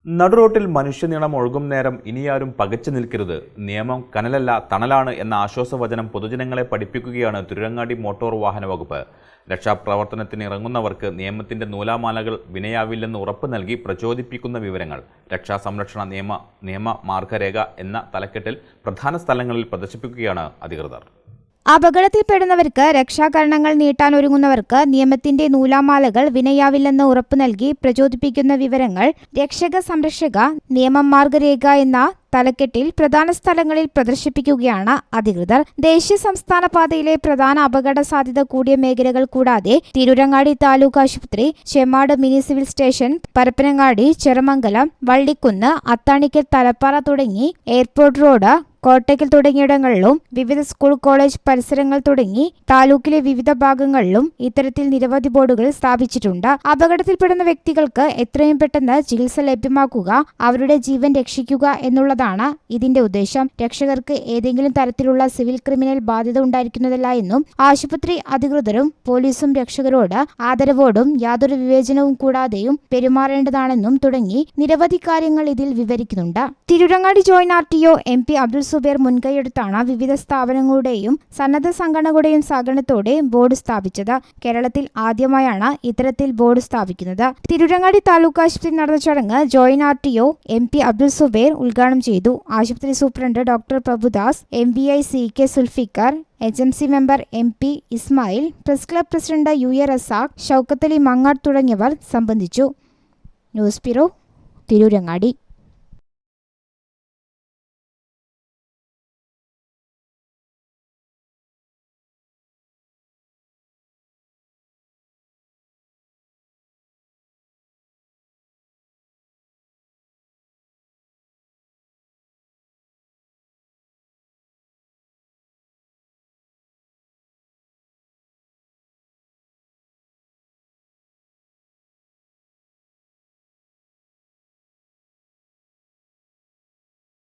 നടുറോട്ടിൽ മനുഷ്യനീളം ഒഴുകും നേരം ഇനിയാരും പകച്ചു നിൽക്കരുത്. നിയമം കനലല്ല തണലാണ് എന്ന ആശ്വാസവചനം പൊതുജനങ്ങളെ പഠിപ്പിക്കുകയാണ് തിരുരങ്ങാടി മോട്ടോർ വാഹന വകുപ്പ്. രക്ഷാപ്രവർത്തനത്തിന് ഇറങ്ങുന്നവർക്ക് നിയമത്തിന്റെ നൂലാമാലകൾ വിനയാവില്ലെന്ന് ഉറപ്പ് നൽകി പ്രചോദിപ്പിക്കുന്ന വിവരങ്ങൾ രക്ഷാസംരക്ഷണ നിയമ മാർഗരേഖ എന്ന തലക്കെട്ടിൽ പ്രധാന സ്ഥലങ്ങളിൽ പ്രദർശിപ്പിക്കുകയാണ് അധികൃതർ. അപകടത്തിൽപ്പെടുന്നവർക്ക് രക്ഷാകരണങ്ങൾ നീട്ടാനൊരുങ്ങുന്നവർക്ക് നിയമത്തിന്റെ നൂലാമാലകൾ വിനയാവില്ലെന്ന് ഉറപ്പു നൽകി പ്രചോദിപ്പിക്കുന്ന വിവരങ്ങൾ രക്ഷക സംരക്ഷക നിയമമാർഗരേഖ എന്ന തലക്കെട്ടിൽ പ്രധാന സ്ഥലങ്ങളിൽ പ്രദർശിപ്പിക്കുകയാണ് അധികൃതർ. ദേശീയ സംസ്ഥാന പാതയിലെ പ്രധാന അപകട സാധ്യത കൂടിയ മേഖലകൾ കൂടാതെ തിരൂരങ്ങാടി താലൂക്ക് ആശുപത്രി, Chemmad mini civil station, Parappanangadi, Cherumangalam, Vallikkunnu, Athanikkal, Thalappara തുടങ്ങി എയർപോർട്ട് റോഡ്, കോട്ടയ്ക്കൽ തുടങ്ങിയിടങ്ങളിലും വിവിധ സ്കൂൾ കോളേജ് പരിസരങ്ങൾ തുടങ്ങി താലൂക്കിലെ വിവിധ ഭാഗങ്ങളിലും ഇത്തരത്തിൽ നിരവധി ബോർഡുകൾ സ്ഥാപിച്ചിട്ടുണ്ട്. അപകടത്തിൽപ്പെടുന്ന വ്യക്തികൾക്ക് എത്രയും പെട്ടെന്ന് ചികിത്സ ലഭ്യമാക്കുക, അവരുടെ ജീവൻ രക്ഷിക്കുക എന്നുള്ളതാണ് ഇതിന്റെ ഉദ്ദേശം. രക്ഷകർക്ക് ഏതെങ്കിലും തരത്തിലുള്ള സിവിൽ ക്രിമിനൽ ബാധ്യത ഉണ്ടായിരിക്കുന്നതല്ല എന്നും ആശുപത്രി അധികൃതരും പോലീസും രക്ഷകരോട് ആദരവോടും യാതൊരു വിവേചനവും കൂടാതെയും പെരുമാറേണ്ടതാണെന്നും തുടങ്ങി നിരവധി കാര്യങ്ങൾ ഇതിൽ വിവരിക്കുന്നുണ്ട്. Tirurangadi joint RTO MP Abdul Subair മുൻകൈയെടുത്താണ് വിവിധ സ്ഥാപനങ്ങളുടെയും സന്നദ്ധ സംഘടനകളുടെയും സഹകരണത്തോടെ ബോർഡ് സ്ഥാപിച്ചത്. കേരളത്തിൽ ആദ്യമായാണ് ഇത്തരത്തിൽ ബോർഡ് സ്ഥാപിക്കുന്നത്. തിരൂരങ്ങാടി താലൂക്ക് ആശുപത്രിയിൽ നടന്ന ചടങ്ങ് joint RTO MP Abdul Zubair ഉദ്ഘാടനം ചെയ്തു. ആശുപത്രി superintendent doctor Prabhudas, MVI CK Zulfikar, HMC member MP Ismail, press club president UA Razak, Shoukath Ali Mangad തുടങ്ങിയവർ സംബന്ധിച്ചു. News bureau, Tirurangadi.